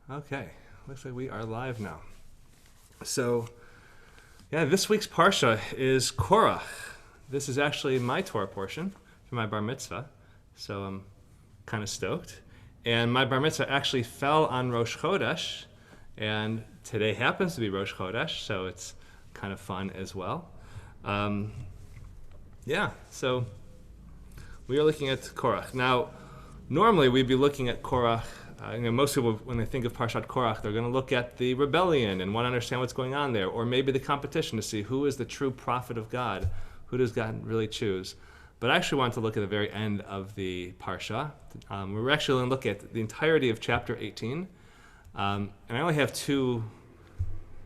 Okay, looks like we are live now. So, yeah, this week's Parsha is Korach. This is actually my Torah portion for my bar mitzvah, so I'm kind of stoked. And my bar mitzvah actually fell on Rosh Chodesh, and today happens to be Rosh Chodesh, so it's kind of fun as well. Um, yeah, so we are looking at Korach. Now, normally we'd be looking at Korach. Most people, when they think of Parshat Korach, they're going to look at the rebellion and want to understand what's going on there, or maybe the competition to see who is the true prophet of God, who does God really choose. But I actually want to look at the very end of the Parsha. We're actually going to look at the entirety of chapter 18, and I only have two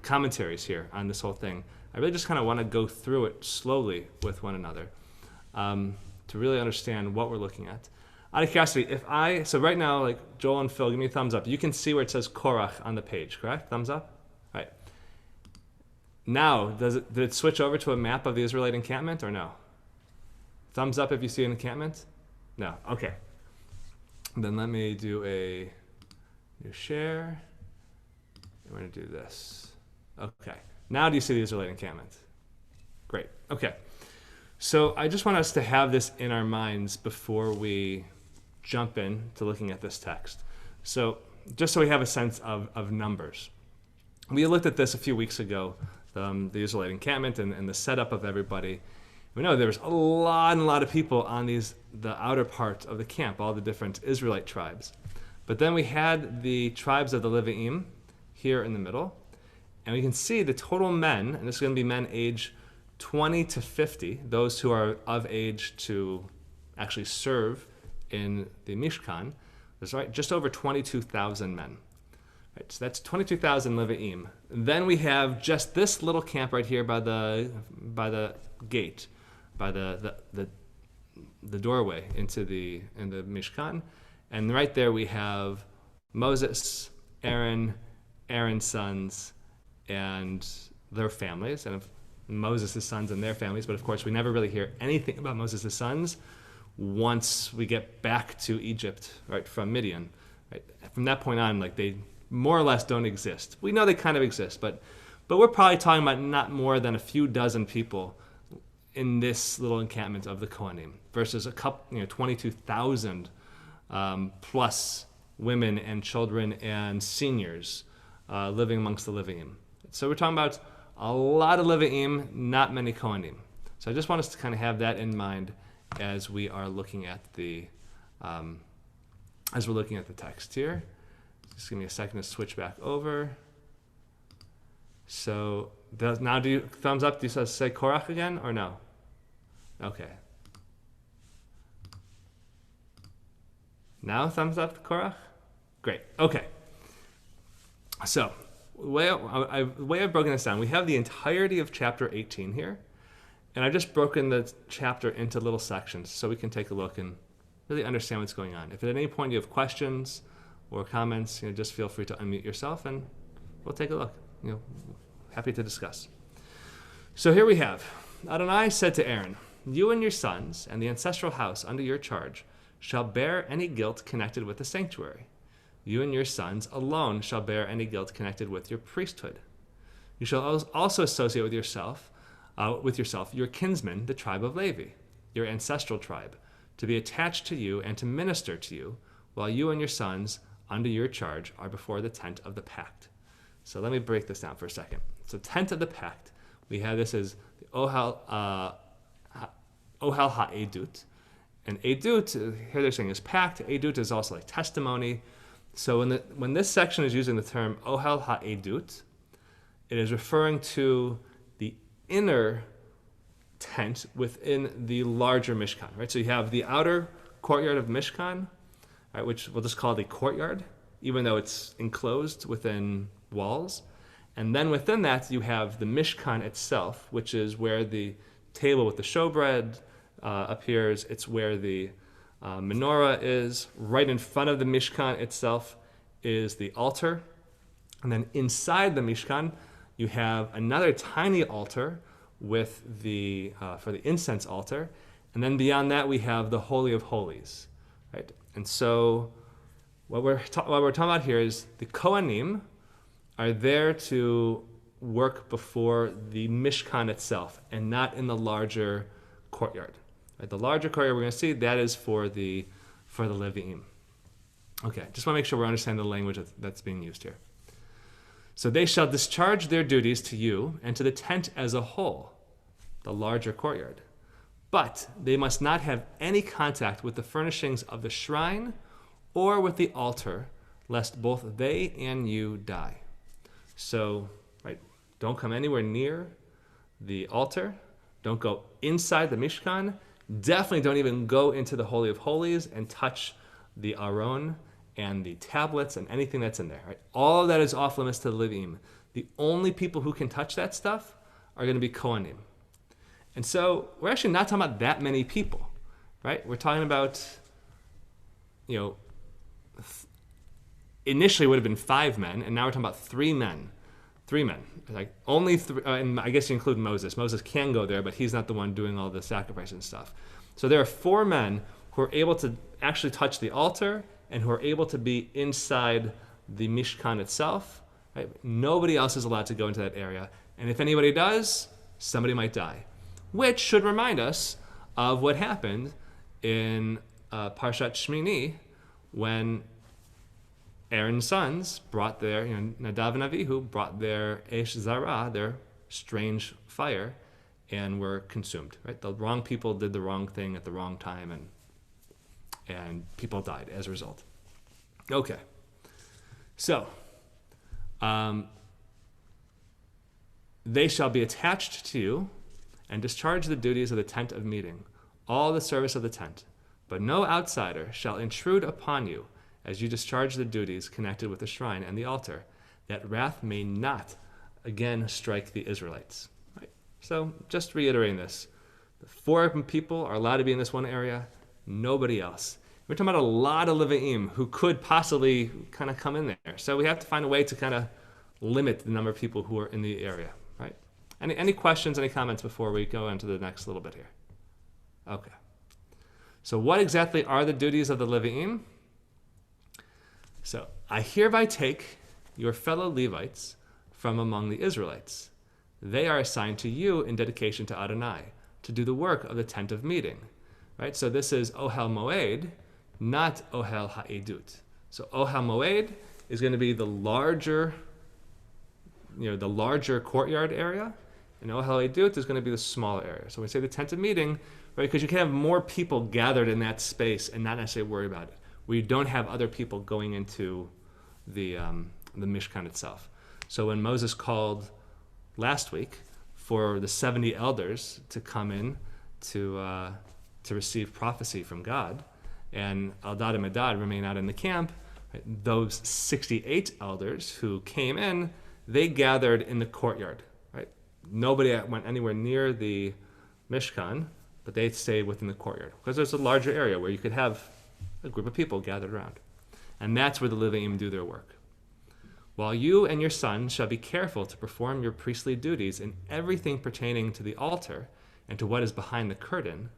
commentaries here on this whole thing. I really just kind of want to go through it slowly with one another to really understand what we're looking at. Out of curiosity, so right now, like Joel and Phil, give me a thumbs up. You can see where it says Korach on the page, correct? Thumbs up? All right. Now, did it switch over to a map of the Israelite encampment or no? Thumbs up if you see an encampment? No, okay. Then let me do a new share. We're gonna do this. Okay, now do you see the Israelite encampment? Great, okay. So I just want us to have this in our minds before we jump in to looking at this text. So just so we have a sense of numbers. We looked at this a few weeks ago, the Israelite encampment and the setup of everybody. We know there was a lot of people on the outer part of the camp, all the different Israelite tribes. But then we had the tribes of the Levi'im here in the middle, and we can see the total men, and this is going to be men age 20 to 50, those who are of age to actually serve in the Mishkan. There's just over 22,000 men. Right, so that's 22,000 Levi'im. Then we have just this little camp right here by the gate, by the doorway into the Mishkan, and right there we have Moses, Aaron's sons, and their families, and Moses' sons and their families. But of course, we never really hear anything about Moses' sons once we get back to Egypt, right, from Midian. Right? From that point on, like, they more or less don't exist. We know they kind of exist, but we're probably talking about not more than a few dozen people in this little encampment of the Kohanim versus 22,000 plus women and children and seniors living amongst the Levi'im. So we're talking about a lot of Levi'im, not many Kohanim. So I just want us to kind of have that in mind as we are looking at the text here. Just give me a second to switch back over. So now do you thumbs up? Do you say Korach again or no? Okay. Now thumbs up to Korach? Great. Okay. So the way I've broken this down, we have the entirety of chapter 18 here, and I've just broken the chapter into little sections so we can take a look and really understand what's going on. If at any point you have questions or comments, just feel free to unmute yourself and we'll take a look. Happy to discuss. So here we have, Adonai said to Aaron, "You and your sons and the ancestral house under your charge shall bear any guilt connected with the sanctuary. You and your sons alone shall bear any guilt connected with your priesthood. You shall also associate with yourself, your kinsmen, the tribe of Levi, your ancestral tribe, to be attached to you and to minister to you, while you and your sons under your charge are before the tent of the pact." So let me break this down for a second. So tent of the pact, we have this as the Ohel HaEdut. And Edut, here they're saying is pact. Edut is also like testimony. So when this section is using the term Ohel HaEdut, it is referring to the inner tent within the larger Mishkan, right? So you have the outer courtyard of Mishkan, right, which we'll just call the courtyard, even though it's enclosed within walls. And then within that, you have the Mishkan itself, which is where the table with the showbread appears. It's where the menorah is. Right in front of the Mishkan itself is the altar. And then inside the Mishkan, you have another tiny altar with for the incense altar. And then beyond that, we have the Holy of Holies, right? And so What we're talking about here is the Kohanim are there to work before the Mishkan itself and not in the larger courtyard. Right? The larger courtyard we're going to see, that is for the Levi'im. Okay, just want to make sure we're understanding the language that's being used here. So they shall discharge their duties to you and to the tent as a whole, the larger courtyard. But they must not have any contact with the furnishings of the shrine or with the altar, lest both they and you die. So, right, don't come anywhere near the altar. Don't go inside the Mishkan. Definitely don't even go into the Holy of Holies and touch the Aron and the tablets and anything that's in there. Right? All of that is off limits to the Levi'im. The only people who can touch that stuff are going to be Kohanim. And so we're actually not talking about that many people, right? We're talking about, initially it would have been 5 men, and now we're talking about 3 men. 3 men. Like only 3, and I guess you include Moses. Moses can go there, but he's not the one doing all the sacrifice and stuff. So there are 4 men who are able to actually touch the altar and who are able to be inside the Mishkan itself. Right? Nobody else is allowed to go into that area. And if anybody does, somebody might die. Which should remind us of what happened in Parshat Shmini when Aaron's sons brought their, Nadav and Avihu brought their Esh Zara, their strange fire, and were consumed. Right? The wrong people did the wrong thing at the wrong time, and people died as a result. Okay, so they shall be attached to you and discharge the duties of the tent of meeting, all the service of the tent. But no outsider shall intrude upon you as you discharge the duties connected with the shrine and the altar, that wrath may not again strike the Israelites. Right? So just reiterating this, the 4 people are allowed to be in this one area, nobody else. We're talking about a lot of Levi'im who could possibly kind of come in there. So we have to find a way to kind of limit the number of people who are in the area, right? Any questions, any comments before we go into the next little bit here? Okay. So what exactly are the duties of the Levi'im? So I hereby take your fellow Levites from among the Israelites. They are assigned to you in dedication to Adonai to do the work of the tent of meeting. Right? So this is Ohel Moed, not Ohel Ha'edut. So Ohel Moed is going to be the larger courtyard area, and Ohel Edut is going to be the smaller area. So when we say the tent of meeting, right, because you can have more people gathered in that space and not necessarily worry about it. We don't have other people going into the Mishkan itself. So when Moses called last week for the 70 elders to come in to receive prophecy from God, and Eldad and Medad remain out in the camp, right, those 68 elders who came in, they gathered in the courtyard. Right? Nobody went anywhere near the Mishkan, but they stayed within the courtyard because there's a larger area where you could have a group of people gathered around. And that's where the Levi'im do their work. While you and your sons shall be careful to perform your priestly duties in everything pertaining to the altar and to what is behind the curtain,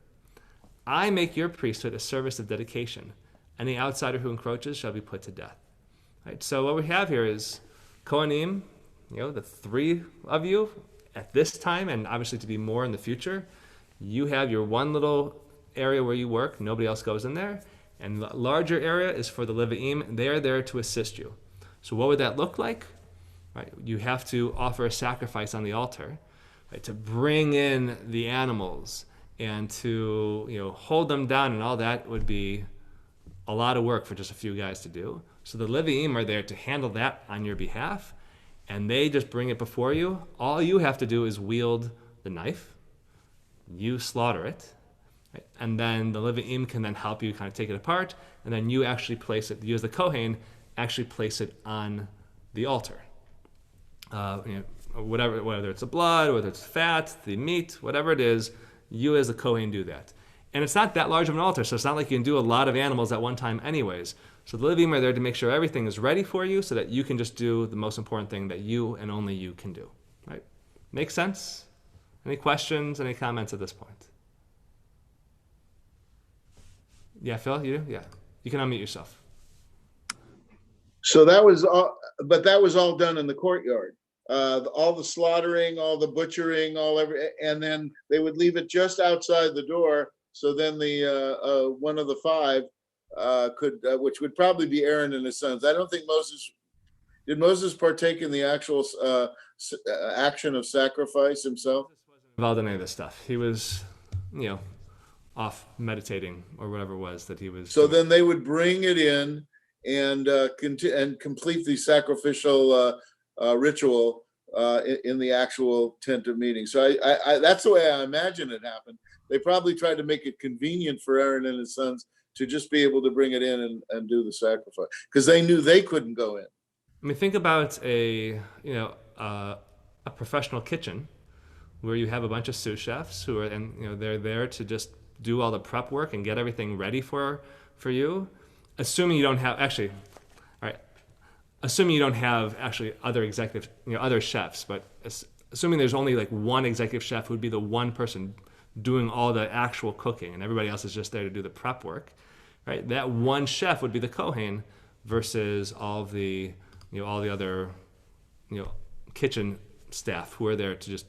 I make your priesthood a service of dedication. Any outsider who encroaches shall be put to death. Right? So what we have here is Kohanim, the 3 of you at this time, and obviously to be more in the future. You have your one little area where you work. Nobody else goes in there. And the larger area is for the Levi'im. They are there to assist you. So what would that look like? Right? You have to offer a sacrifice on the altar, right, to bring in the animals and to hold them down, and all that would be a lot of work for just a few guys to do. So the Levi'im are there to handle that on your behalf, and they just bring it before you. All you have to do is wield the knife. You slaughter it. Right? And then the Levi'im can then help you kind of take it apart, and then you actually place it, you as the Kohen, actually place it on the altar. Whatever, whether it's the blood, whether it's fat, the meat, whatever it is, you as the Kohen do that. And it's not that large of an altar, so it's not like you can do a lot of animals at one time anyways. So the Levi'im are there to make sure everything is ready for you so that you can just do the most important thing that you and only you can do. Right? Make sense? Any questions, any comments at this point? Yeah, Phil, you do? Yeah. You can unmute yourself. So that was all, but that was all done in the courtyard. All the slaughtering, all the butchering, and then they would leave it just outside the door. So then the one of the five could, which would probably be Aaron and his sons. I don't think Moses partake in the actual action of sacrifice himself. Moses wasn't involved in any of this stuff. He was, you know, off meditating or whatever it was that he was So doing. then they would bring it in and and complete the sacrificial ritual in the actual tent of meeting. So that's the way I imagine it happened. They probably tried to make it convenient for Aaron and his sons to just be able to bring it in and do the sacrifice because they knew they couldn't go in. I mean, think about a professional kitchen where you have a bunch of sous chefs who are, and they're there to just do all the prep work and get everything ready for you. Assuming you don't have actually, all right. Assuming you don't have actually other executive, other chefs, but assuming there's only like one executive chef who would be the one person doing all the actual cooking, and everybody else is just there to do the prep work, right? That one chef would be the Kohen versus all the other, kitchen staff who are there to just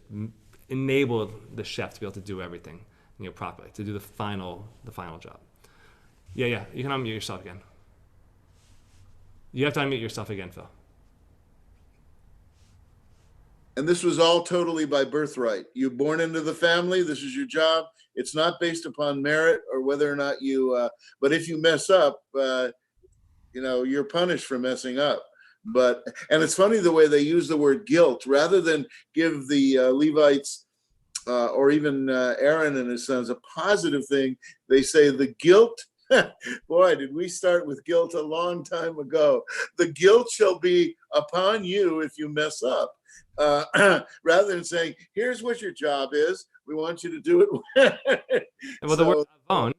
enable the chef to be able to do everything, properly, to do the final job. Yeah, you can unmute yourself again. You have to unmute yourself again, Phil. And this was all totally by birthright. You're born into the family. This is your job. It's not based upon merit or whether or not but if you mess up, you're punished for messing up. And it's funny the way they use the word guilt rather than give the Levites or even Aaron and his sons a positive thing. They say the guilt. Boy, did we start with guilt a long time ago. The guilt shall be upon you if you mess up. Rather than saying, here's what your job is. We want you to do it. Well, the word avon,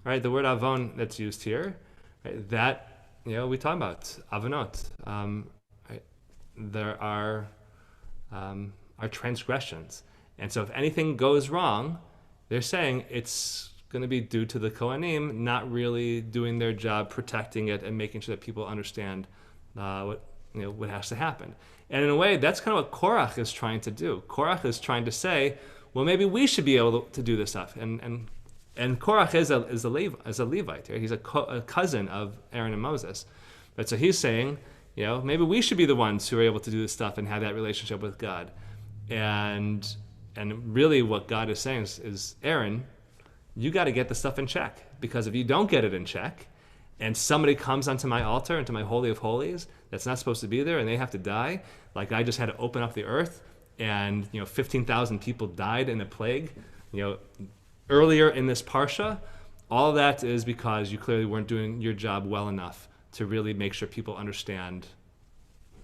right? The word avon that's used here, right? That we talk about avonot. Right? There are transgressions, and so if anything goes wrong, they're saying it's going to be due to the Kohanim not really doing their job, protecting it, and making sure that people understand what has to happen. And in a way, that's kind of what Korach is trying to do. Korach is trying to say, well, maybe we should be able to do this stuff. And Korach is a Levite. Right? He's a cousin of Aaron and Moses. But so he's saying, maybe we should be the ones who are able to do this stuff and have that relationship with God. And really, what God is saying is Aaron, you got to get the stuff in check, because if you don't get it in check and somebody comes onto my altar, into my Holy of Holies, that's not supposed to be there, and they have to die, like I just had to open up the earth and 15,000 people died in a plague earlier in this parsha, all of that is because you clearly weren't doing your job well enough to really make sure people understand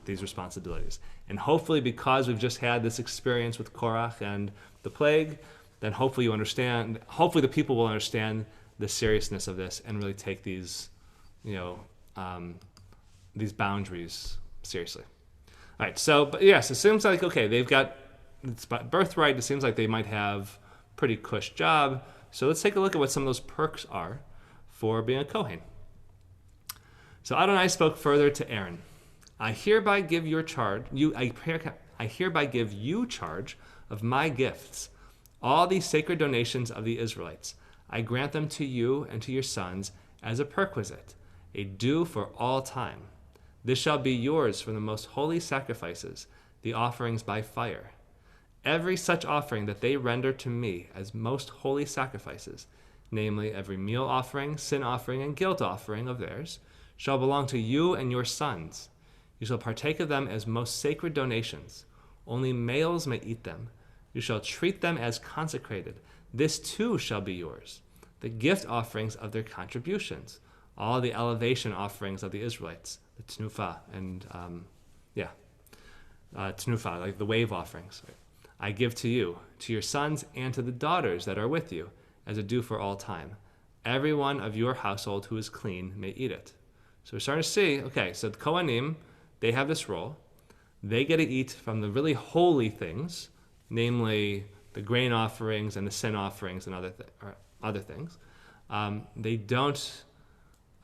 these responsibilities. And hopefully, because we've just had this experience with Korach and the plague, then hopefully the people will understand the seriousness of this and really take these boundaries seriously. All right, so, but yes, it seems like, okay, they've got birthright. It seems like they might have pretty cush job. So let's take a look at what some of those perks are for being a Kohen. So Adonai spoke further to Aaron. I hereby give you charge of my gifts, all these sacred donations of the Israelites. I grant them to you and to your sons as a perquisite, a due for all time. This shall be yours for the most holy sacrifices, the offerings by fire. Every such offering that they render to me as most holy sacrifices, namely every meal offering, sin offering, and guilt offering of theirs, shall belong to you and your sons. You shall partake of them as most sacred donations. Only males may eat them. You shall treat them as consecrated. This too shall be yours. The gift offerings of their contributions, all the elevation offerings of the Israelites, the tnufa and tnufa, like the wave offerings. Right? I give to you, to your sons, and to the daughters that are with you, as a due for all time. Every one of your household who is clean may eat it. So we're starting to see, okay, so the Kohanim, they have this role. They get to eat from the really holy things, namely the grain offerings and the sin offerings and other things. They don't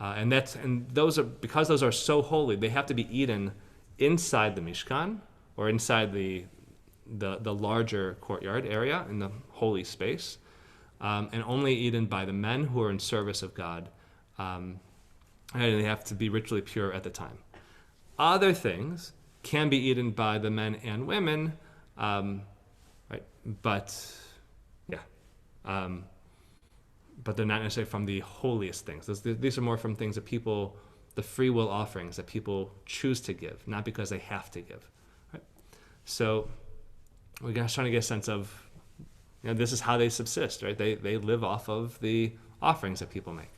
And those are, because those are so holy, they have to be eaten inside the Mishkan, or inside the larger courtyard area in the holy space, and only eaten by the men who are in service of God, and they have to be ritually pure at the time. Other things can be eaten by the men and women, right? But yeah, but they're not necessarily from the holiest things. These are more from things that people, the free will offerings that people choose to give, not because they have to give. Right? So we're just trying to get a sense of, this is how they subsist, right? They live off of the offerings that people make.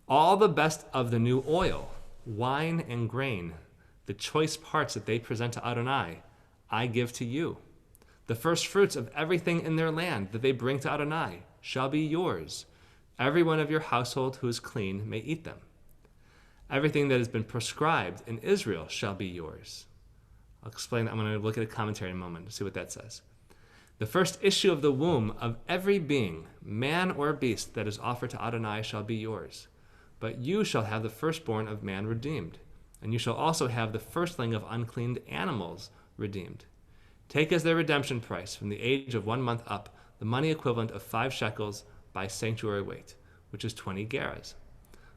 All the best of the new oil, wine and grain, the choice parts that they present to Adonai, I give to you. The first fruits of everything in their land that they bring to Adonai shall be yours. Every one of your household who is clean may eat them. Everything that has been prescribed in Israel shall be yours. I'll explain. I'm going to look at a commentary in a moment to see what that says. The first issue of the womb of every being, man or beast, that is offered to Adonai shall be yours. But you shall have the firstborn of man redeemed, and you shall also have the firstling of unclean animals redeemed. Take as their redemption price from the age of 1 month up the money equivalent of 5 shekels by sanctuary weight, which is 20 gerahs.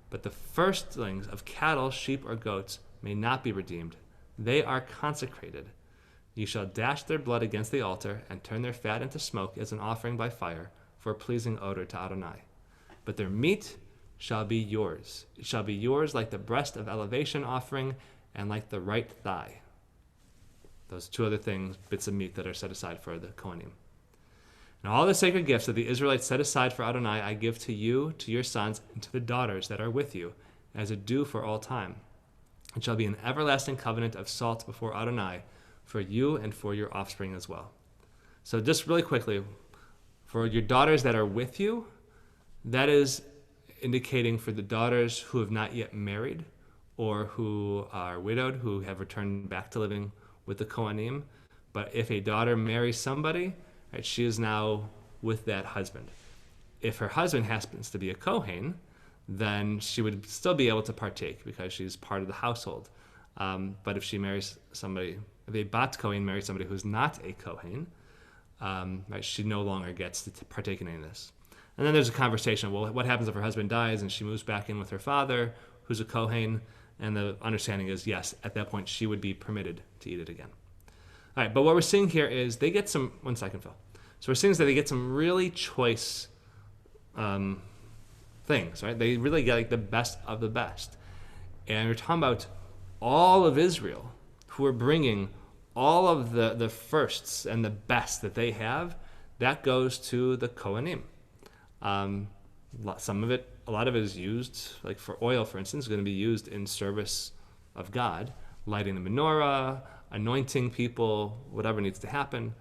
But the firstlings of cattle, sheep, or goats may not be redeemed. They are consecrated. You shall dash their blood against the altar and turn their fat into smoke as an offering by fire for a pleasing odor to Adonai. But their meat shall be yours. It shall be yours like the breast of elevation offering and like the right thigh. Those two other things, bits of meat that are set aside for the Kohanim. And all the sacred gifts that the Israelites set aside for Adonai I give to you, to your sons, and to the daughters that are with you, as a due for all time. It shall be an everlasting covenant of salt before Adonai, for you and for your offspring as well. So just really quickly, for your daughters that are with you, that is indicating for the daughters who have not yet married or who are widowed, who have returned back to living with the Kohanim. But if a daughter marries somebody, right, she is now with that husband. If her husband happens to be a Kohen, then she would still be able to partake because she's part of the household. But if she marries somebody, if a Bat Kohen marries somebody who's not a Kohen, right, she no longer gets to partake in any of this. And then there's a conversation, well, what happens if her husband dies and she moves back in with her father, who's a Kohen? And the understanding is, yes, at that point she would be permitted to eat it again. All right, but what we're seeing here is they get some, 1 second, Phil. So we're seeing is that they get some really choice things, right? They really get like the best of the best. And we're talking about all of Israel who are bringing all of the firsts and the best that they have. That goes to the Kohanim. Some of it, a lot of it is used, like for oil, for instance, is going to be used in service of God, lighting the menorah, anointing people, whatever needs to happen.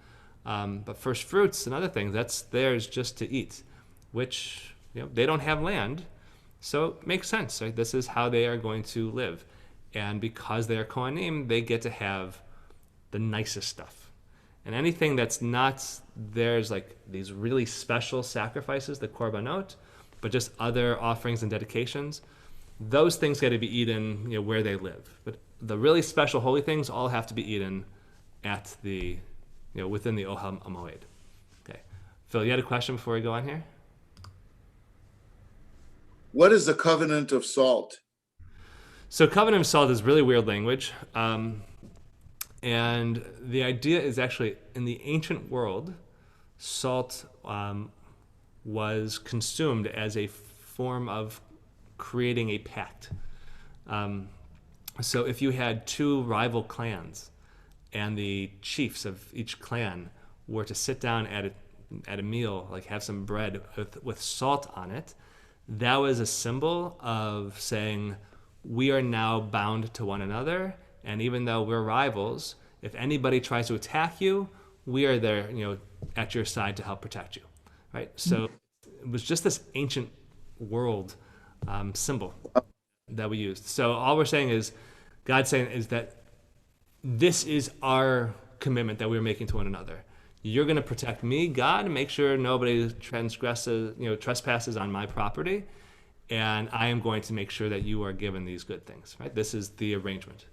But first fruits and other things, that's theirs just to eat, which they don't have land, so it makes sense, right? This is how they are going to live. And because they are Kohanim, they get to have the nicest stuff. And anything that's not theirs, like these really special sacrifices, the korbanot, but just other offerings and dedications, those things got to be eaten where they live. But the really special holy things all have to be eaten at the, within the Ohel Moed. Okay. Phil, you had a question before we go on here? What is the covenant of salt? So covenant of salt is really weird language. And the idea is actually, in the ancient world, salt was consumed as a form of creating a pact. So if you had 2 rival clans and the chiefs of each clan were to sit down at a meal, like have some bread with salt on it, that was a symbol of saying, we are now bound to one another, and even though we're rivals, if anybody tries to attack you, we are there, at your side to help protect you, right? So it was just this ancient world symbol that we used. So all we're saying is, God's saying is that this is our commitment that we're making to one another. You're going to protect me, God, and make sure nobody trespasses on my property. and I am going to make sure that you are given these good things, right? This is the arrangement.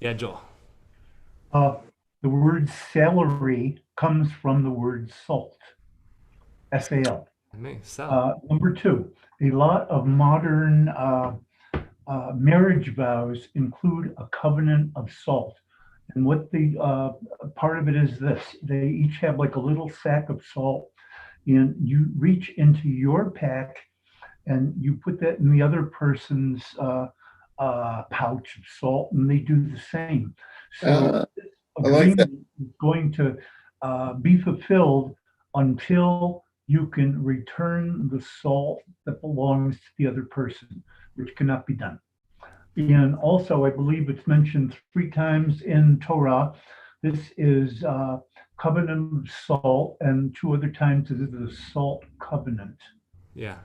Yeah, Joel. Uh, the word salary comes from the word salt, S-A-L. Me, sell. Number two, a lot of modern marriage vows include a covenant of salt. And what the part of it is this, they each have like a little sack of salt, and you reach into your pack and you put that in the other person's pouch of salt, and they do the same. So this I like that. agreement is going to be fulfilled until you can return the salt that belongs to the other person, which cannot be done. And also, I believe it's mentioned 3 times in Torah. This is covenant of salt, and 2 other times it is the salt covenant. Yeah.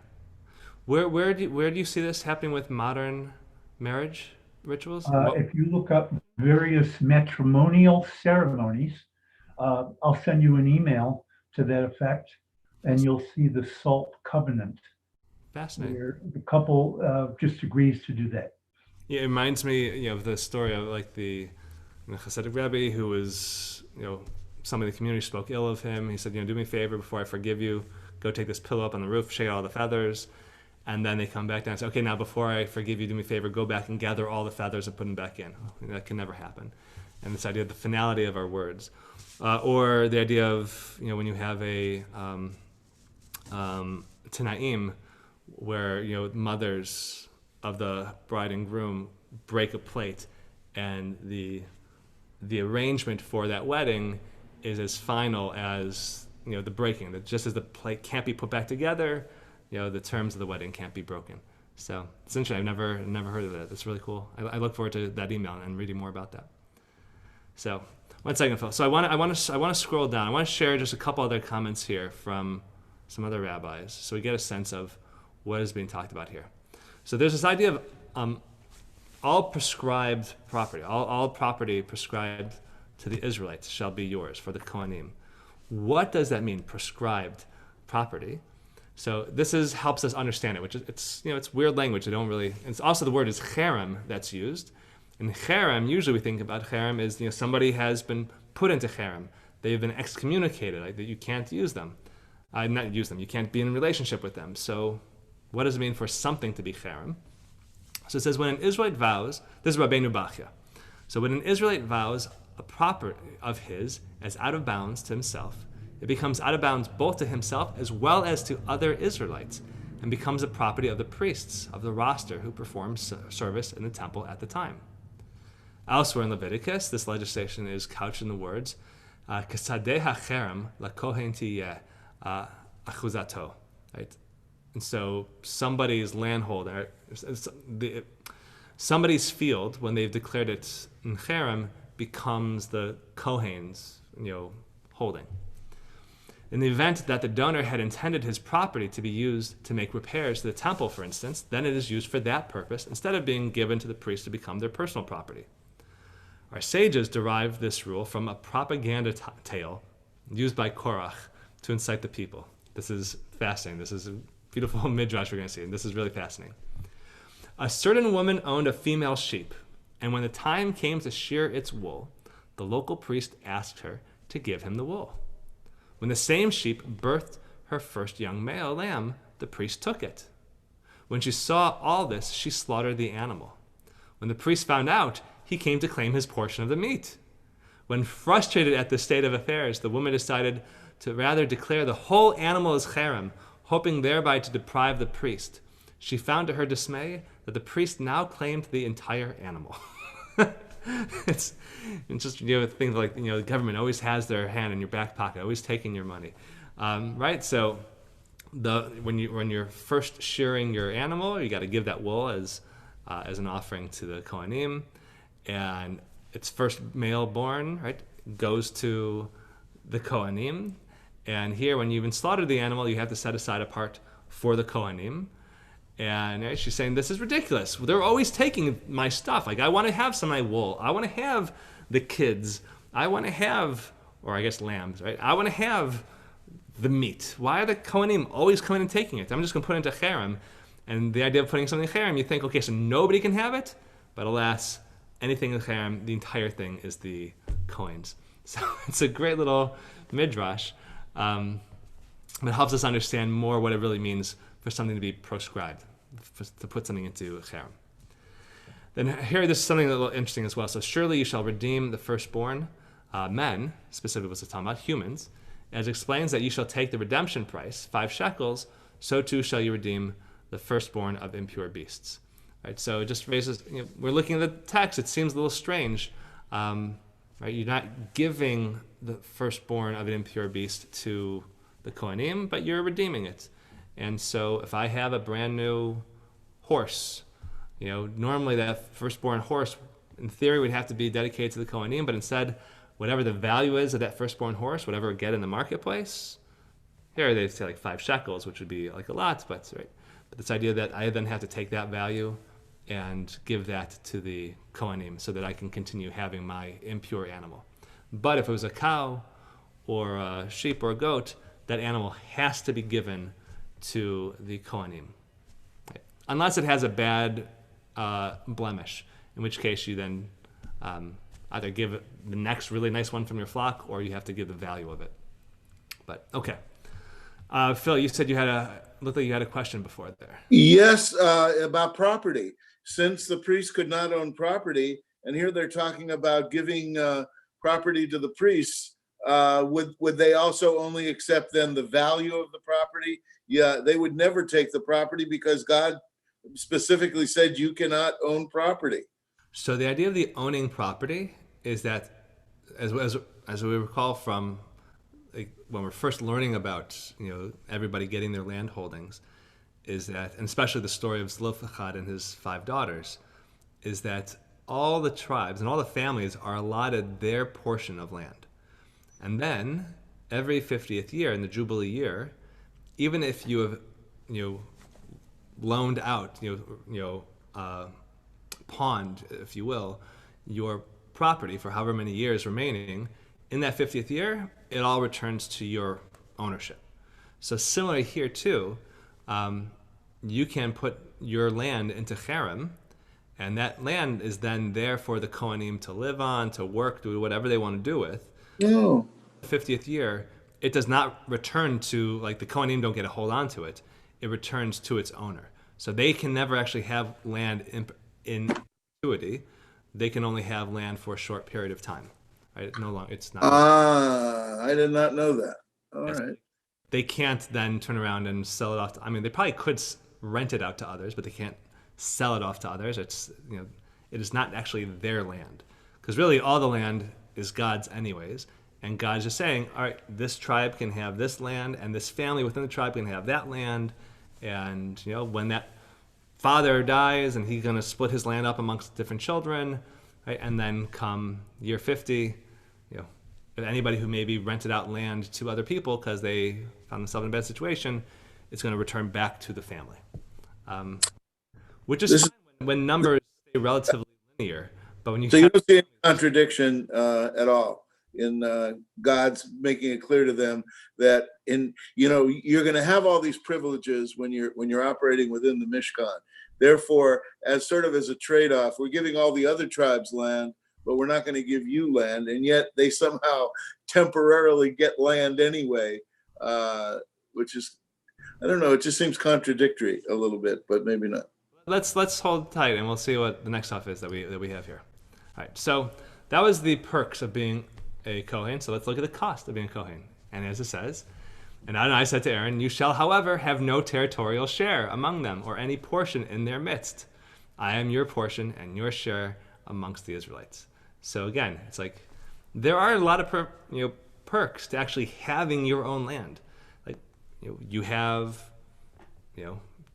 Where do you see this happening with modern marriage rituals? If you look up various matrimonial ceremonies, I'll send you an email to that effect, and you'll see the salt covenant, Fascinating. where the couple just agrees to do that. Yeah, it reminds me, of the story of like the Hasidic Rebbe who was, somebody in the community spoke ill of him. He said, do me a favor before I forgive you, go take this pillow up on the roof, shake out all the feathers. And then they come back down and say, okay, now before I forgive you, do me a favor, go back and gather all the feathers and put them back in. That can never happen. And this idea of the finality of our words. Or the idea of, when you have a Tanaim, where, mothers of the bride and groom break a plate, and the arrangement for that wedding is as final as, the breaking. That just as the plate can't be put back together, the terms of the wedding can't be broken. So it's interesting. I've never heard of that. That's really cool. I look forward to that email and reading more about that. So 1 second, Phil. So I want to scroll down. I want to share just a couple other comments here from some other rabbis, so we get a sense of what is being talked about here. So there's this idea of all prescribed property, all property prescribed to the Israelites shall be yours for the Kohanim. What does that mean, prescribed property? So this helps us understand it, which is, it's weird language. I don't really, it's also the word is cherem that's used. And cherem, usually we think about cherem is, somebody has been put into cherem. They've been excommunicated, like that you can't use them. Not use them, you can't be in a relationship with them. So what does it mean for something to be cherem? So it says, when an Israelite vows, this is Rabbeinu Bachya. So when an Israelite vows a property of his as out of bounds to himself, it becomes out of bounds both to himself as well as to other Israelites, and becomes a property of the priests of the roster who perform service in the temple at the time. Elsewhere in Leviticus, this legislation is couched in the words, "Kasadeh hacherem lakohen tiyeh achuzato," right? And so somebody's landholder, somebody's field, when they've declared it in cherem, becomes the Kohen's, holding. In the event that the donor had intended his property to be used to make repairs to the temple, for instance, then it is used for that purpose instead of being given to the priest to become their personal property. Our sages derived this rule from a propaganda tale used by Korach to incite the people. This is fascinating. This is a beautiful midrash we're going to see, and this is really fascinating. A certain woman owned a female sheep, and when the time came to shear its wool, the local priest asked her to give him the wool. When the same sheep birthed her first young male lamb, the priest took it. When she saw all this, she slaughtered the animal. When the priest found out, he came to claim his portion of the meat. When frustrated at this state of affairs, the woman decided to rather declare the whole animal as cherem, hoping thereby to deprive the priest. She found to her dismay that the priest now claimed the entire animal. It's just things like the government always has their hand in your back pocket, always taking your money, right? So when you're first shearing your animal, you got to give that wool as an offering to the Kohanim, and its first male born, right, goes to the Kohanim. And here, when you've even slaughtered the animal, you have to set aside a part for the Kohanim. And she's saying, this is ridiculous. They're always taking my stuff. Like, I want to have some of my wool. I want to have the kids. I want to have, or I guess lambs, right? I want to have the meat. Why are the Kohanim always coming and taking it? I'm just going to put it into cherem. And the idea of putting something in cherem, you think, okay, so nobody can have it, but alas, anything in cherem, the entire thing is the Kohen's. So it's a great little midrash. It helps us understand more what it really means for something to be proscribed, to put something into cherem. Then here, this is something a little interesting as well. So surely you shall redeem the firstborn, men, specifically what's talking about, humans, as explains that you shall take the redemption price, 5 shekels, so too shall you redeem the firstborn of impure beasts. Right, so it just raises, we're looking at the text, it seems a little strange. Right, you're not giving the firstborn of an impure beast to the Kohanim, but you're redeeming it. And so if I have a brand new horse, normally that firstborn horse, in theory, would have to be dedicated to the Kohanim, but instead, whatever the value is of that firstborn horse, whatever it get in the marketplace, here they say like 5 shekels, which would be like a lot, but right. But this idea that I then have to take that value and give that to the Kohanim so that I can continue having my impure animal. But if it was a cow or a sheep or a goat, that animal has to be given to the Kohanim. Right? Unless it has a bad blemish, in which case you then either give it the next really nice one from your flock or you have to give the value of it. But okay. Phil, you said looked like you had a question before there. Yes, about property. Since the priest could not own property, and here they're talking about giving property to the priests, would they also only accept then the value of the property? Yeah, they would never take the property because God specifically said you cannot own property. So the idea of the owning property is that, as we recall from when we're first learning about everybody getting their land holdings, is that, and especially the story of Zelophehad and his 5 daughters, is that all the tribes and all the families are allotted their portion of land. And then every 50th year, in the Jubilee year, even if you have loaned out, pawned, if you will, your property for however many years remaining, in that 50th year, it all returns to your ownership. So similarly here too, you can put your land into cherem, and that land is then there for the Kohanim to live on, to work, do whatever they want to do with. No. 50th year, it does not return to, like, the Kohanim don't get a hold on to it. It returns to its owner. So they can never actually have land in perpetuity. They can only have land for a short period of time. Right? No longer, it's not. I did not know that. All right. They can't then turn around and sell it off. They probably could rent it out to others, but they can't sell it off to others. It's it is not actually their land, because really all the land is God's anyways. And God's just saying, all right, this tribe can have this land, and this family within the tribe can have that land. And when that father dies, and he's going to split his land up amongst different children, right? And then come year 50, anybody who maybe rented out land to other people because they found themselves in a bad situation, it's going to return back to the family. Which is fine when numbers stay relatively linear, but when you don't see any contradiction at all in God's making it clear to them that you're going to have all these privileges when you're operating within the Mishkan. Therefore, as a trade-off, we're giving all the other tribes land, but we're not going to give you land, and yet they somehow temporarily get land anyway, which is, I don't know, it just seems contradictory a little bit, but maybe not. Let's hold tight, and we'll see what the next stuff is that we have here. All right, so that was the perks of being a Kohen. So let's look at the cost of being a Kohen. And as it says, and Adonai said to Aaron, you shall, however, have no territorial share among them or any portion in their midst. I am your portion and your share amongst the Israelites. So again, it's like there are a lot of perks to actually having your own land. Like you have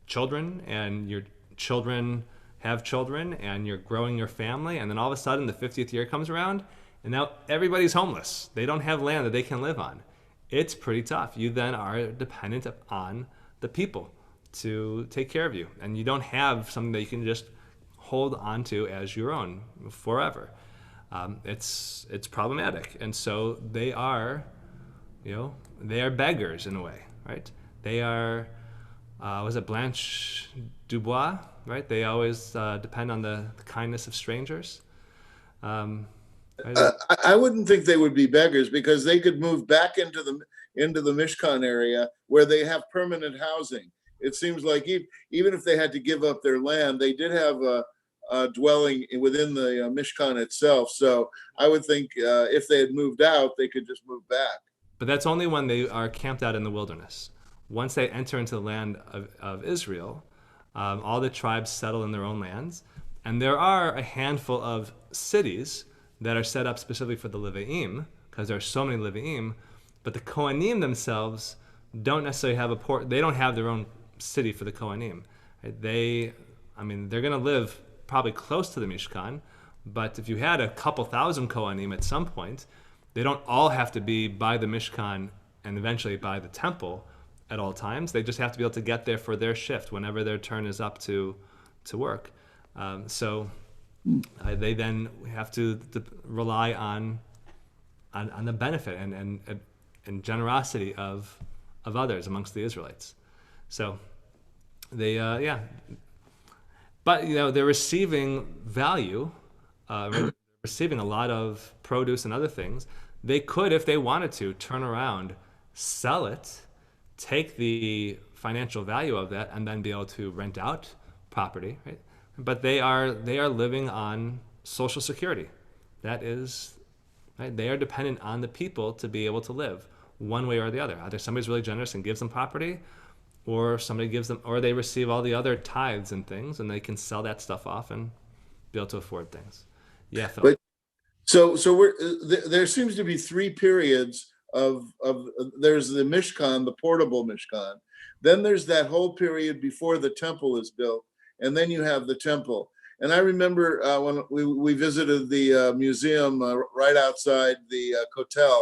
children, and your children have children, and you're growing your family, and then all of a sudden the 50th year comes around, and now everybody's homeless. They don't have land that they can live on. It's pretty tough. You then are dependent on the people to take care of you, and you don't have something that you can just hold on to as your own forever. It's problematic, and so they are beggars in a way, right? They are was it Blanche Dubois, right? They always depend on the kindness of strangers. Um, right? I wouldn't think they would be beggars because they could move back into the Mishkan area where they have permanent housing. It seems like even if they had to give up their land, they did have a dwelling within the Mishkan itself. So I would think if they had moved out, they could just move back. But that's only when they are camped out in the wilderness. Once they enter into the land of Israel, all the tribes settle in their own lands. And there are a handful of cities that are set up specifically for the Levi'im, because there are so many Levi'im, but the Kohanim themselves don't necessarily have they don't have their own city for the Kohanim. Right? They're going to live probably close to the Mishkan, but if you had a couple thousand Kohanim at some point, they don't all have to be by the Mishkan and eventually by the temple at all times. They just have to be able to get there for their shift whenever their turn is up to work. They then have to rely on the benefit and generosity of others amongst the Israelites. So they but they're receiving value, receiving a lot of produce and other things. They could, if they wanted to, turn around, sell it, take the financial value of that, and then be able to rent out property, right? But they are living on Social Security. That is, right? They are dependent on the people to be able to live one way or the other. Either somebody's really generous and gives them property, or somebody gives them, or they receive all the other tithes and things, and they can sell that stuff off and be able to afford things. Yeah, Phil. But so there seems to be three periods of there's the Mishkan, the portable Mishkan. Then there's that whole period before the temple is built, and then you have the temple. And I remember when we visited the museum right outside the Kotel,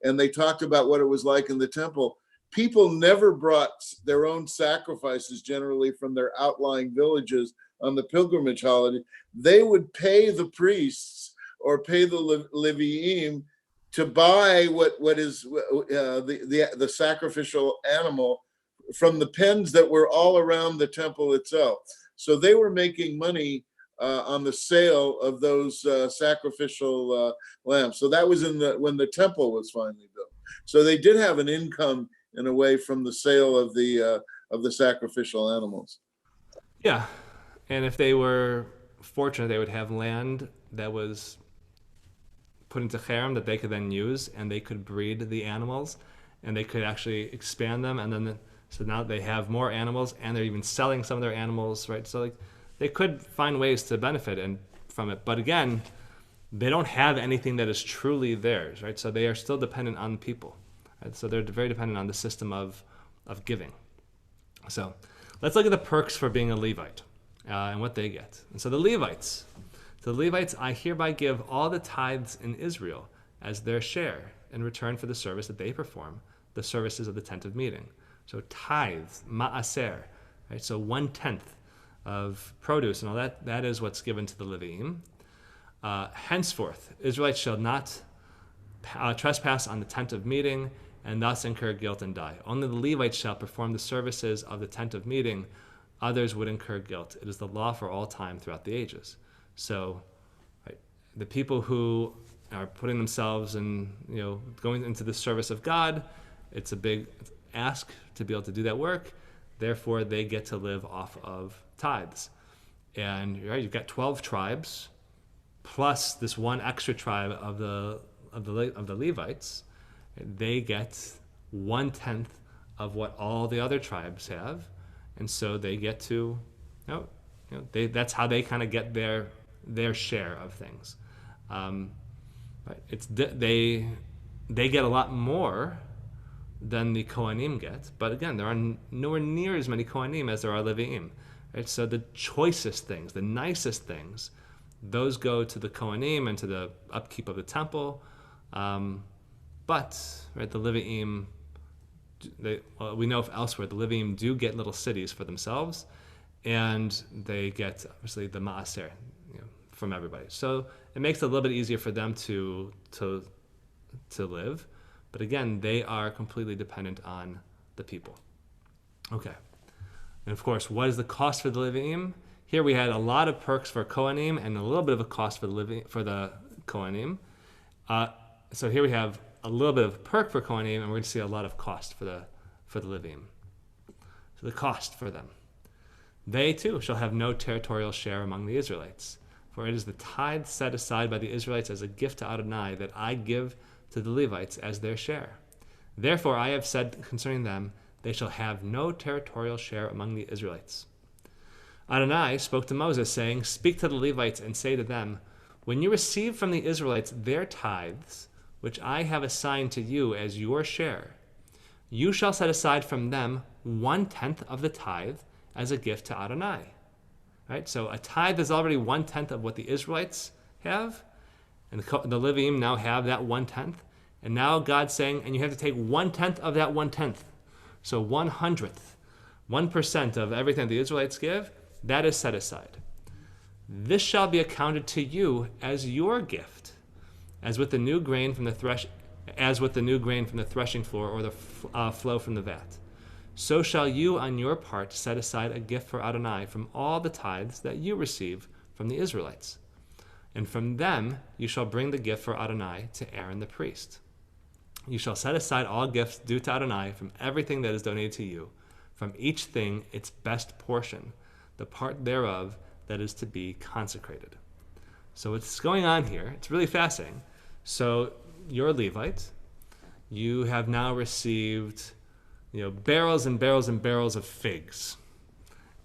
and they talked about what it was like in the temple. People never brought their own sacrifices generally from their outlying villages on the pilgrimage holiday. They would pay the priests or pay the Levi'im to buy what is the sacrificial animal from the pens that were all around the temple itself. So they were making money on the sale of those sacrificial lambs. So that was when the temple was finally built. So they did have an income in a way from the sale of the sacrificial animals. Yeah, and if they were fortunate, they would have land that was put into cherem that they could then use, and they could breed the animals, and they could actually expand them, and then so now they have more animals, and they're even selling some of their animals, right? So they could find ways to benefit from it, but again, they don't have anything that is truly theirs, right? So they are still dependent on people, right? So they're very dependent on the system of giving. So let's look at the perks for being a Levite and what they get. And so the Levites, I hereby give all the tithes in Israel as their share in return for the service that they perform, the services of the tent of meeting. So tithes, ma'aser, right? So 1/10 of produce and all that is what's given to the Levi'im. Henceforth, Israelites shall not trespass on the tent of meeting and thus incur guilt and die. Only the Levites shall perform the services of the tent of meeting. Others would incur guilt. It is the law for all time throughout the ages. So, right, the people who are putting themselves and going into the service of God, it's a big ask to be able to do that work. Therefore, they get to live off of tithes. And right, you've got 12 tribes plus this one extra tribe of the Levites. They get 1/10 of what all the other tribes have, and so they get to, that's how they kind of get their share of things. They get a lot more than the Kohanim get, but again, there are nowhere near as many Kohanim as there are Levi'im. Right? So the choicest things, the nicest things, those go to the Kohanim and to the upkeep of the temple. But right, the Levi'im, we know elsewhere the Levi'im do get little cities for themselves, and they get obviously the Maaser from everybody. So it makes it a little bit easier for them to live. But again, they are completely dependent on the people. Okay. And of course, what is the cost for the Leviim? Here we had a lot of perks for Kohanim and a little bit of a cost for the Kohanim. So here we have a little bit of perk for Kohanim, and we're going to see a lot of cost for the Leviim. So the cost for them. They too shall have no territorial share among the Israelites, for it is the tithe set aside by the Israelites as a gift to Adonai that I give to the Levites as their share. Therefore I have said concerning them, they shall have no territorial share among the Israelites. Adonai spoke to Moses, saying, Speak to the Levites and say to them, when you receive from the Israelites their tithes, which I have assigned to you as your share, you shall set aside from them 1/10 of the tithe as a gift to Adonai. Right? So a tithe is already 1/10 of what the Israelites have, and the Leviim now have that 1/10. And now God's saying, and you have to take 1/10 of that 1/10. So 1/100th, 1% of everything the Israelites give, that is set aside. This shall be accounted to you as your gift, as with the new grain from the threshing floor or the flow from the vat. So shall you on your part set aside a gift for Adonai from all the tithes that you receive from the Israelites. And from them you shall bring the gift for Adonai to Aaron the priest. You shall set aside all gifts due to Adonai from everything that is donated to you, from each thing its best portion, the part thereof that is to be consecrated. So what's going on here, it's really fascinating. So you're a Levite. You have now received barrels and barrels and barrels of figs.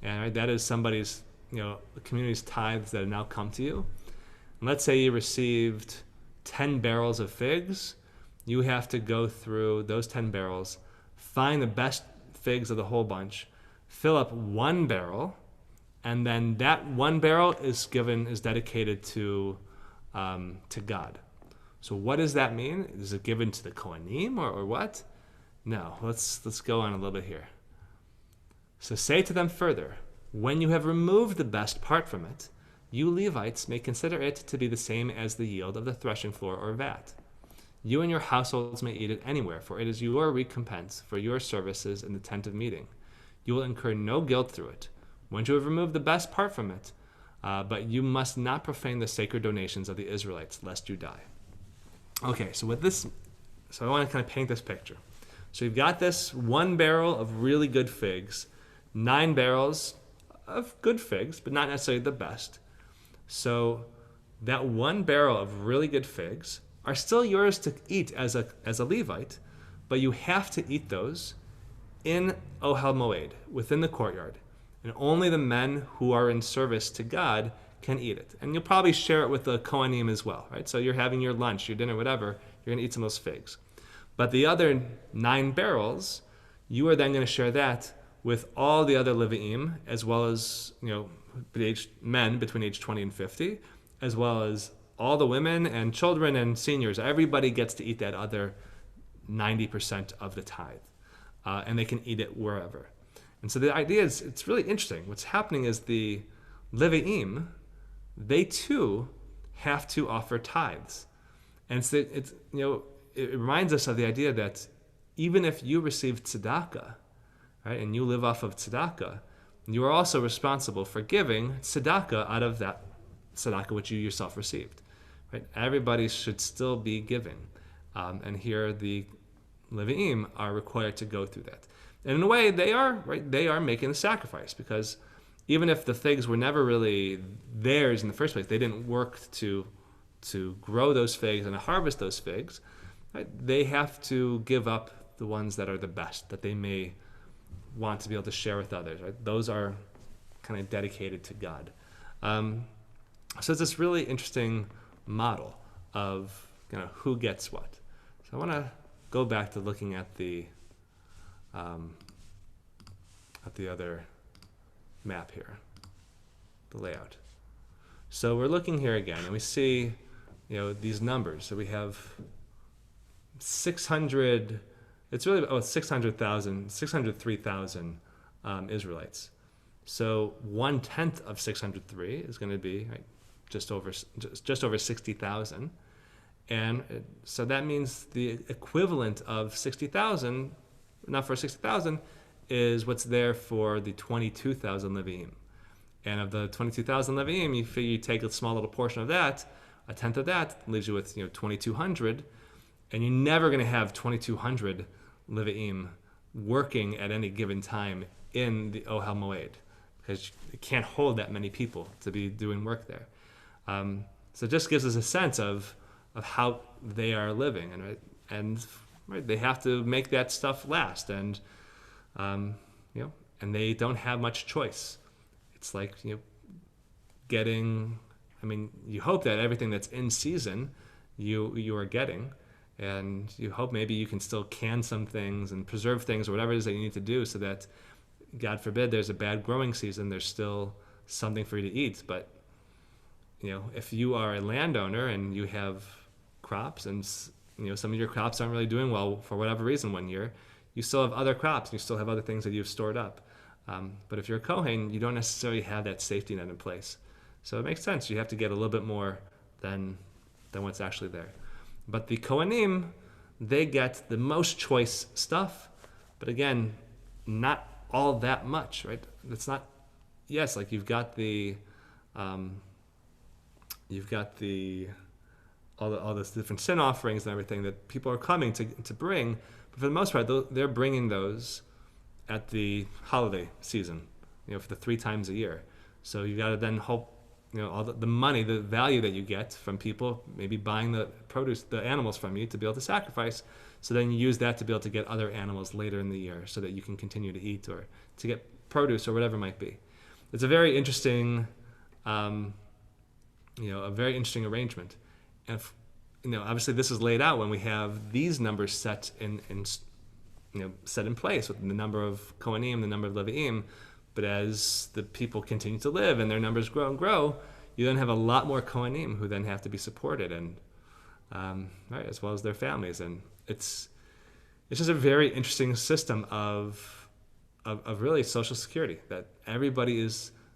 And right, that is somebody's, the community's tithes that have now come to you. And let's say you received 10 barrels of figs. You have to go through those 10 barrels, find the best figs of the whole bunch, fill up one barrel, and then that one barrel is dedicated to God. So what does that mean? Is it given to the Kohanim or what? No, let's go on a little bit here. So say to them further, when you have removed the best part from it, you Levites may consider it to be the same as the yield of the threshing floor or vat. You and your households may eat it anywhere, for it is your recompense for your services in the tent of meeting. You will incur no guilt through it, once you have removed the best part from it, but you must not profane the sacred donations of the Israelites, lest you die. Okay, so I want to kind of paint this picture. So you've got this 1 barrel of really good figs, 9 barrels of good figs, but not necessarily the best. So that 1 barrel of really good figs are still yours to eat as a Levite, but you have to eat those in Ohel Moed, within the courtyard. And only the men who are in service to God can eat it. And you'll probably share it with the Kohanim as well, right? So you're having your lunch, your dinner, whatever, you're going to eat some of those figs. But the other 9 barrels, you are then going to share that with all the other Leviim, as well as men between age 20 and 50, as well as all the women and children and seniors. Everybody gets to eat that other 90% of the tithe, and they can eat it wherever. And so the idea is, it's really interesting. What's happening is the Leviim, they too have to offer tithes. And so it reminds us of the idea that even if you receive tzedakah, right, and you live off of tzedakah, you are also responsible for giving tzedakah out of that tzedakah which you yourself received. Right? Everybody should still be giving. And here the Leviim are required to go through that. And in a way, they are making a sacrifice, because even if the figs were never really theirs in the first place, they didn't work to grow those figs and to harvest those figs, right? They have to give up the ones that are the best, that they may want to be able to share with others. Right? Those are kind of dedicated to God. So it's this really interesting model of who gets what. So I want to go back to looking at the other map here, the layout. So we're looking here again, and we see these numbers. So we have 600. It's really 603,000 Israelites. So 1/10 of 603 is going to be just over 60,000, and so that means the equivalent of 60,000. Now for 60,000, is what's there for the 22,000 Leviim. And of the 22,000 Leviim, you figure you take a small little portion of that, a tenth of that leaves you with 2,200, and you're never going to have 2,200 Leviim working at any given time in the Ohel Moed, because it can't hold that many people to be doing work there. So it just gives us a sense of how they are living, and they have to make that stuff last, and and they don't have much choice. It's like getting. I mean, you hope that everything that's in season, you are getting, and you hope maybe you can still can some things and preserve things or whatever it is that you need to do, so that, God forbid, there's a bad growing season, there's still something for you to eat. But if you are a landowner and you have crops, and some of your crops aren't really doing well for whatever reason one year, you still have other crops and you still have other things that you've stored up. But if you're a Kohen, you don't necessarily have that safety net in place. So it makes sense. You have to get a little bit more than what's actually there. But the Kohanim, they get the most choice stuff, but again, not all that much, right? It's not. Yes, like you've got the all those different sin offerings and everything that people are coming to bring, but for the most part, they're bringing those at the holiday season, for the 3 times a year. So you got to then hope, all the money, the value that you get from people maybe buying the produce, the animals from you to be able to sacrifice. So then you use that to be able to get other animals later in the year so that you can continue to eat or to get produce or whatever it might be. It's a very interesting, a very interesting arrangement. And if, obviously this is laid out when we have these numbers set set in place with the number of Kohanim, the number of Leviim. But as the people continue to live and their numbers grow and grow, you then have a lot more Kohanim who then have to be supported, and as well as their families. And it's just a very interesting system of really social security, that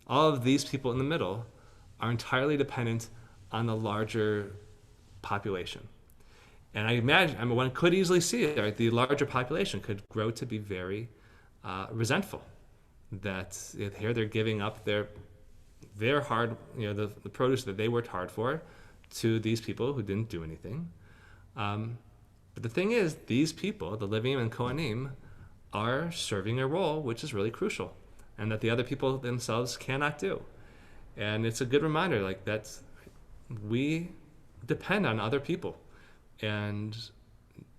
all of these people in the middle are entirely dependent on the larger population. And I imagine, one could easily see it, right? The larger population could grow to be very resentful, that here they're giving up their hard, the produce that they worked hard for to these people who didn't do anything. But the thing is, these people, the Leviim and Kohanim, are serving a role which is really crucial, and that the other people themselves cannot do. And it's a good reminder, like, that we depend on other people, and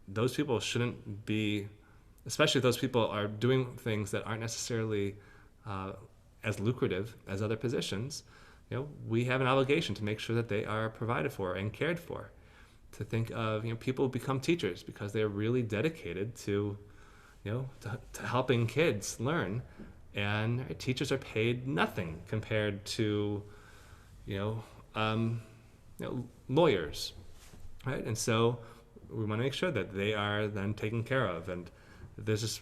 those people shouldn't be, especially if those people are doing things that aren't necessarily as lucrative as other positions. We have an obligation to make sure that they are provided for and cared for. To think of, people become teachers because they're really dedicated to helping kids learn, and teachers are paid nothing compared to lawyers, right? And so we want to make sure that they are then taken care of. And this is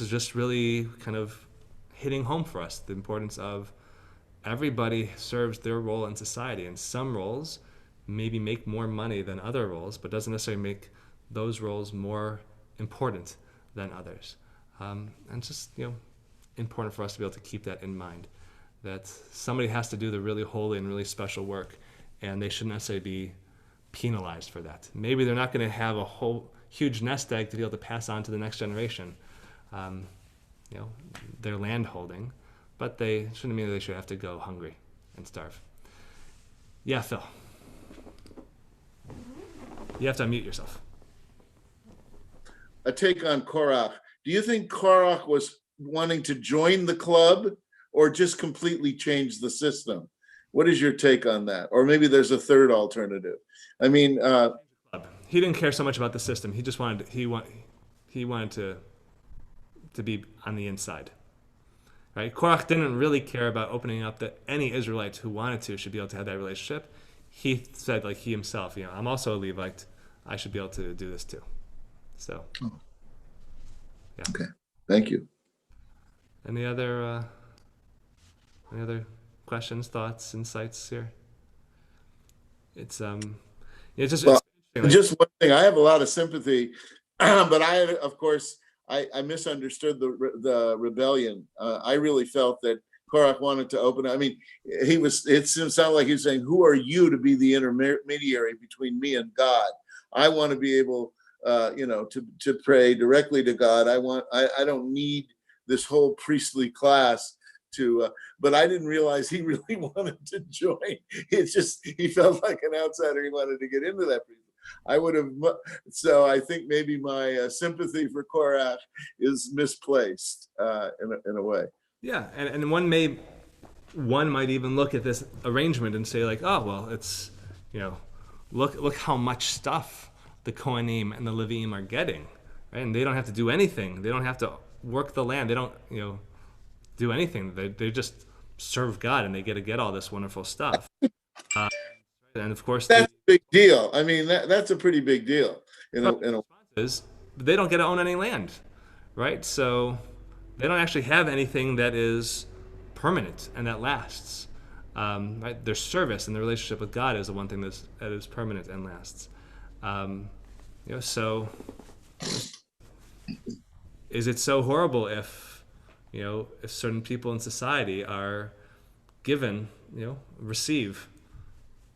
just really kind of hitting home for us, the importance of everybody serves their role in society, and some roles maybe make more money than other roles, but doesn't necessarily make those roles more important than others. And it's just important for us to be able to keep that in mind, that somebody has to do the really holy and really special work, and they shouldn't necessarily be penalized for that. Maybe they're not going to have a whole huge nest egg to be able to pass on to the next generation, their land holding, but they shouldn't mean that they should have to go hungry and starve. Yeah, Phil. You have to unmute yourself. A take on Korach. Do you think Korach was wanting to join the club or just completely change the system? What is your take on that? Or maybe there's a third alternative. I mean, he didn't care so much about the system. He just wanted to be on the inside. Right? Korach didn't really care about opening up that any Israelites who wanted to should be able to have that relationship. He said, like he himself, I'm also a Levite. I should be able to do this too. So, yeah. Okay. Thank you. Any other questions, thoughts, insights here? It's just Well, just one thing. I have a lot of sympathy, but I, of course, I misunderstood the rebellion. I really felt that Korach wanted to open. I mean, it sounded like he was saying, "Who are you to be the intermediary between me and God? I want to be able, to pray directly to God. I don't need this whole priestly class to." But I didn't realize he really wanted to join. It's just he felt like an outsider. He wanted to get into that. I would have. So I think maybe my sympathy for Korach is misplaced in a way. Yeah, and one might even look at this arrangement and say like, oh well, it's, look how much stuff the Kohanim and the Levim are getting, right? And they don't have to do anything. They don't have to work the land. They don't do anything. They just serve God, and they get to get all this wonderful stuff. And of course, that's a big deal. I mean, that's a pretty big deal. They don't get to own any land, right? So they don't actually have anything that is permanent and that lasts. Right? Their service and their relationship with God is the one thing that is permanent and lasts. So is it so horrible if certain people in society are given, receive,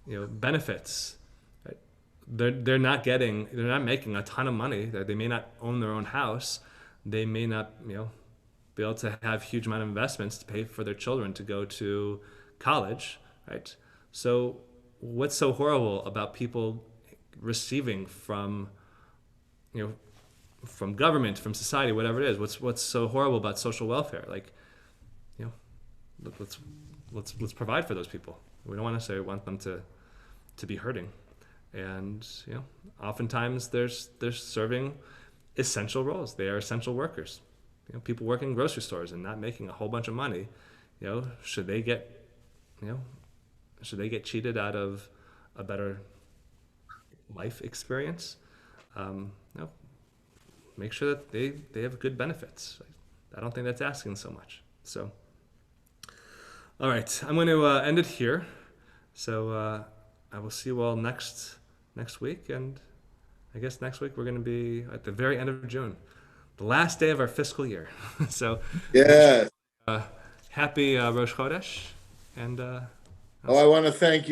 benefits? Right? They're not making a ton of money. They may not own their own house. They may not, be able to have huge amount of investments to pay for their children to go to college, right? So what's so horrible about people receiving from, from government, from society, whatever it is? What's so horrible about social welfare? Like, let's provide for those people. We don't necessarily want them to be hurting. And oftentimes they're serving essential roles. They are essential workers. People working in grocery stores and not making a whole bunch of money. Should they get cheated out of a better life experience? Make sure that they have good benefits. I don't think that's asking so much. So, all right, I'm going to end it here. So I will see you all next week, and I guess next week we're going to be at the very end of June, the last day of our fiscal year. So yeah, happy Rosh Chodesh, and I want to thank you.